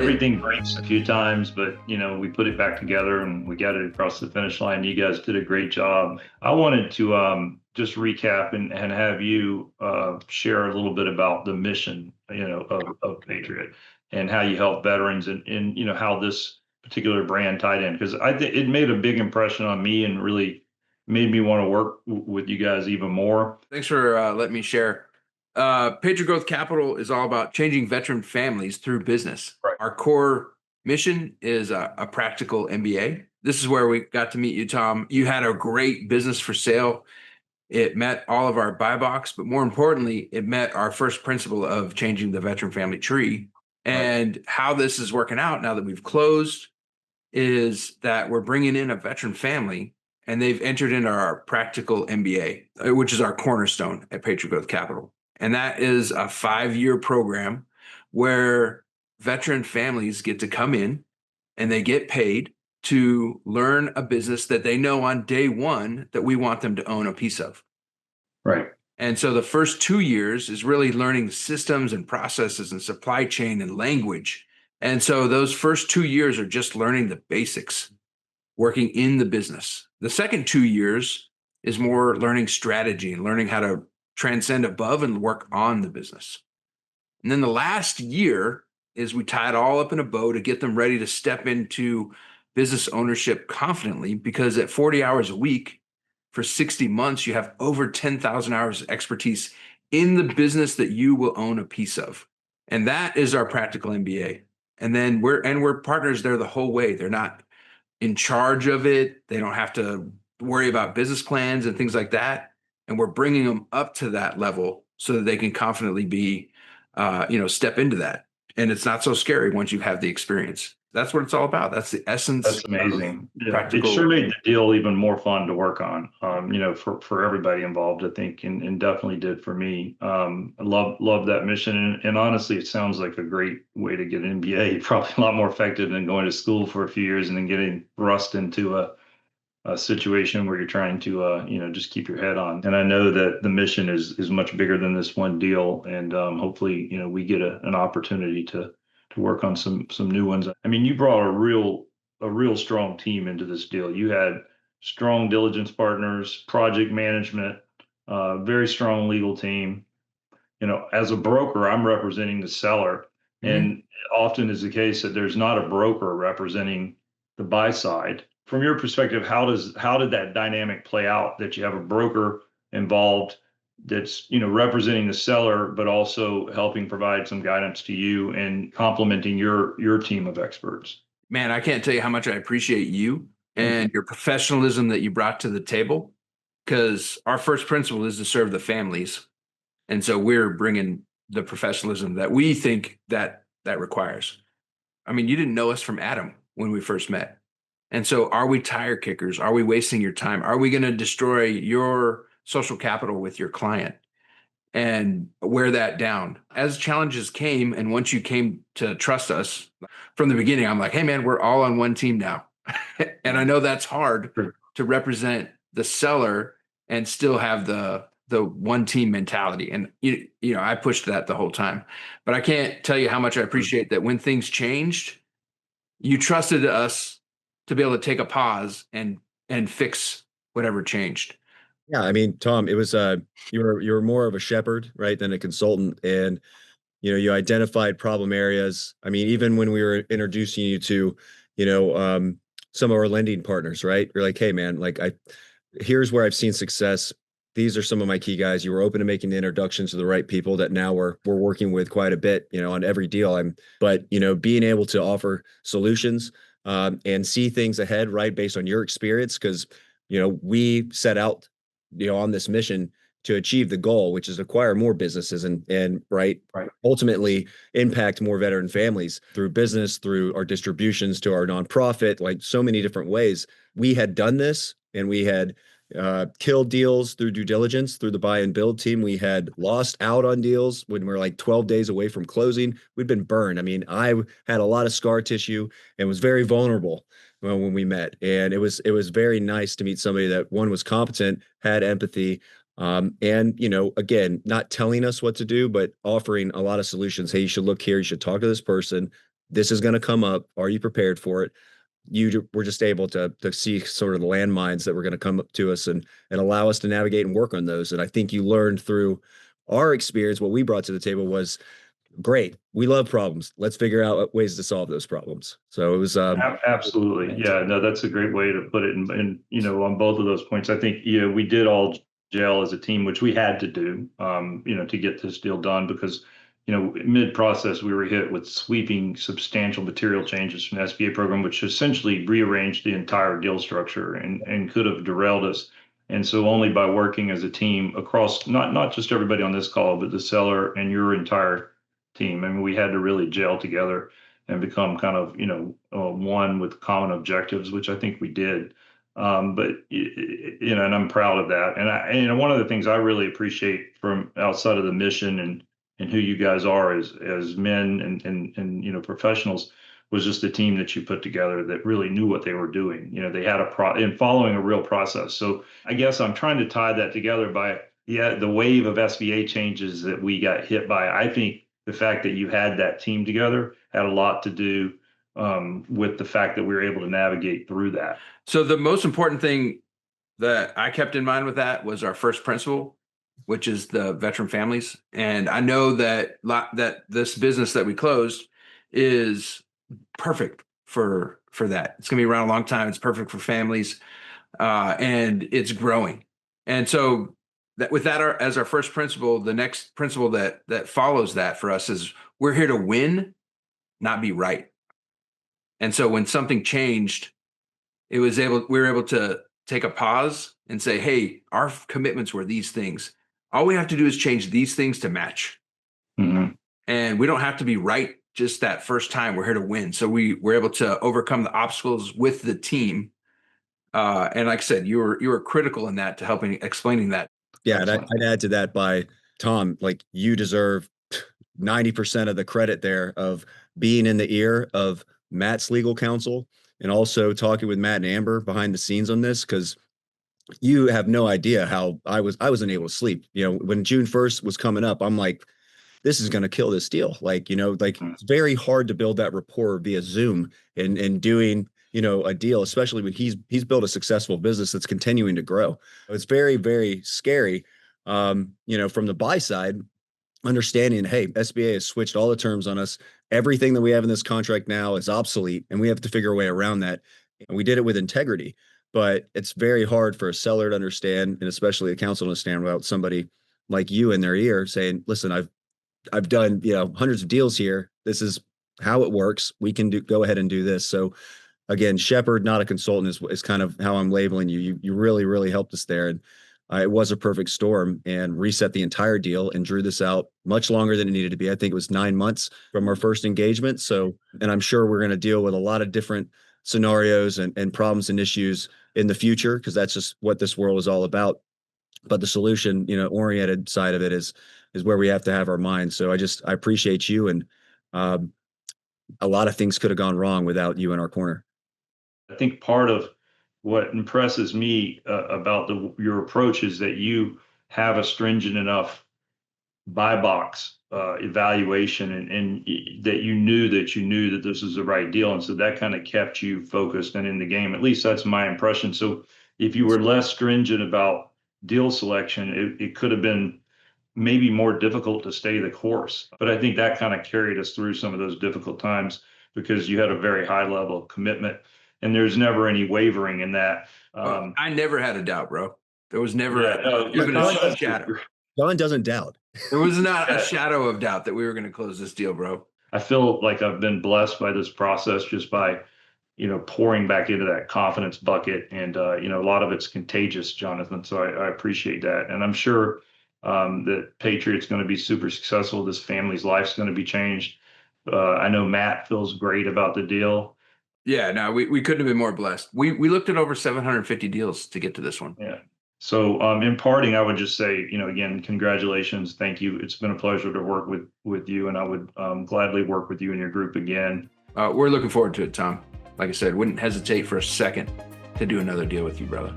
everything breaks a few times, but we put it back together and we got it across the finish line. You guys did a great job. I wanted to just recap and have you share a little bit about the mission, of Patriot and how you help veterans and how this particular brand tied in because I think it made a big impression on me and really made me want to work with you guys even more. Thanks for letting me share. Patriot Growth Capital is all about changing veteran families through business. Right. Our core mission is a practical MBA. This is where we got to meet you, Tom. You had a great business for sale. It met all of our buy box, but more importantly, it met our first principle of changing the veteran family tree. And how this is working out now that we've closed is that we're bringing in a veteran family and they've entered into our practical MBA, which is our cornerstone at Patriot Growth Capital. And that is a 5-year program where veteran families get to come in and they get paid to learn a business that they know on day one that we want them to own a piece of. Right. And so the first 2 years is really learning systems and processes and supply chain and language. And so those first 2 years are just learning the basics, working in the business. The second 2 years is more learning strategy and learning how to transcend above and work on the business. And then the last year is we tie it all up in a bow to get them ready to step into business ownership confidently, because at 40 hours a week for 60 months, you have over 10,000 hours of expertise in the business that you will own a piece of. And that is our practical MBA. And then we're partners there the whole way. They're not in charge of it. They don't have to worry about business plans and things like that. And we're bringing them up to that level so that they can confidently be, step into that. And it's not so scary once you have the experience. That's what it's all about. That's the essence. That's amazing. Yeah, it practical. sure made the deal even more fun to work on, for everybody involved, I think, and definitely did for me. I love that mission. And honestly, it sounds like a great way to get an MBA. Probably a lot more effective than going to school for a few years and then getting thrust into a situation where you're trying to, just keep your head on. And I know that the mission is much bigger than this one deal. And hopefully, we get an opportunity to work on some new ones. I mean, you brought a real strong team into this deal. You had strong diligence partners, project management, very strong legal team. As a broker, I'm representing the seller, and often is the case that there's not a broker representing the buy side. From your perspective, how did that dynamic play out? That you have a broker involved that's representing the seller, but also helping provide some guidance to you and complementing your team of experts. Man, I can't tell you how much I appreciate you and your professionalism that you brought to the table, because our first principle is to serve the families. And so we're bringing the professionalism that we think that requires. I mean, you didn't know us from Adam when we first met. And so are we tire kickers? Are we wasting your time? Are we going to destroy your social capital with your client and wear that down? As challenges came, and once you came to trust us from the beginning, I'm like, hey man, we're all on one team now. And I know that's hard to represent the seller and still have the one team mentality. And I pushed that the whole time, but I can't tell you how much I appreciate that when things changed, you trusted us to be able to take a pause and fix whatever changed. Yeah, I mean, Tom, it was you were more of a shepherd, right, than a consultant, and you identified problem areas. I mean, even when we were introducing you to, some of our lending partners, right? You're like, hey, man, here's where I've seen success. These are some of my key guys. You were open to making the introductions to the right people that now we're working with quite a bit, on every deal. But being able to offer solutions and see things ahead, right, based on your experience, because we set out on this mission to achieve the goal, which is acquire more businesses and ultimately impact more veteran families through business, through our distributions to our nonprofit, like so many different ways. We had done this, and we had killed deals through due diligence, through the buy and build team. We had lost out on deals when we're like 12 days away from closing. We'd been burned. I mean, I had a lot of scar tissue and was very vulnerable when we met. And it was very nice to meet somebody that, one, was competent, had empathy, and again, not telling us what to do, but offering a lot of solutions. Hey, you should look here. You should talk to this person. This is going to come up. Are you prepared for it? Were just able to see sort of the landmines that were going to come up to us and allow us to navigate and work on those. And I think you learned through our experience, what we brought to the table was great. We love problems. Let's figure out ways to solve those problems. So it was Absolutely. Yeah, no, that's a great way to put it. And on both of those points, I think, we did all gel as a team, which we had to do, to get this deal done because, mid-process, we were hit with sweeping substantial material changes from the SBA program, which essentially rearranged the entire deal structure and could have derailed us. And so only by working as a team across not just everybody on this call, but the seller and your entire team. I mean, we had to really gel together and become kind of, one with common objectives, which I think we did. But and I'm proud of that. And one of the things I really appreciate from outside of the mission and who you guys are as men and professionals was just the team that you put together that really knew what they were doing. They had in following a real process. So I guess I'm trying to tie that together by the wave of SBA changes that we got hit by. I think the fact that you had that team together had a lot to do with the fact that we were able to navigate through that. So the most important thing that I kept in mind with that was our first principle, which is the veteran families. And I know that this business that we closed is perfect for that. It's going to be around a long time. It's perfect for families, and it's growing. And so with that as our first principle, the next principle that follows that for us is we're here to win, not be right. And so when something changed, we were able to take a pause and say, hey, our commitments were these things. All we have to do is change these things to match. Mm-hmm. And we don't have to be right just that first time. We're here to win. So we were able to overcome the obstacles with the team. And like I said, you were critical in that to helping explaining that. Yeah, and I'd add to that by Tom, like you deserve 90% of the credit there of being in the ear of Matt's legal counsel and also talking with Matt and Amber behind the scenes on this, because you have no idea how I wasn't able to sleep. When June 1st was coming up, I'm like, this is going to kill this deal. It's very hard to build that rapport via Zoom and doing, a deal, especially when he's built a successful business that's continuing to grow. It's very, very scary. From the buy side, understanding, hey, SBA has switched all the terms on us. Everything that we have in this contract now is obsolete, and we have to figure a way around that. And we did it with integrity, but it's very hard for a seller to understand, and especially a counsel to understand without somebody like you in their ear saying, listen, I've done, hundreds of deals here. This is how it works. We can go ahead and do this. So again, shepherd, not a consultant is kind of how I'm labeling you. You really, really helped us there. And it was a perfect storm and reset the entire deal and drew this out much longer than it needed to be. I think it was 9 months from our first engagement. So, and I'm sure we're going to deal with a lot of different scenarios and problems and issues in the future, because that's just what this world is all about. But the solution, oriented side of it is where we have to have our minds. So I appreciate you. And a lot of things could have gone wrong without you in our corner. I think part of what impresses me about your approach is that you have a stringent enough buy box evaluation and that you knew that this was the right deal. And so that kind of kept you focused and in the game. At least that's my impression. So if you were less stringent about deal selection, it could have been maybe more difficult to stay the course. But I think that kind of carried us through some of those difficult times because you had a very high level of commitment. And there's never any wavering in that. I never had a doubt, bro. There was never even a shadow. John doesn't doubt. There was not a shadow of doubt that we were going to close this deal, bro. I feel like I've been blessed by this process just by, pouring back into that confidence bucket. And, a lot of it's contagious, Jonathan. So I appreciate that. And I'm sure that Patriot's going to be super successful. This family's life's going to be changed. I know Matt feels great about the deal. Yeah, no, we couldn't have been more blessed. We looked at over 750 deals to get to this one. Yeah. So in parting, I would just say, again, congratulations. Thank you. It's been a pleasure to work with you, and I would gladly work with you and your group again. We're looking forward to it, Tom. Like I said, wouldn't hesitate for a second to do another deal with you, brother.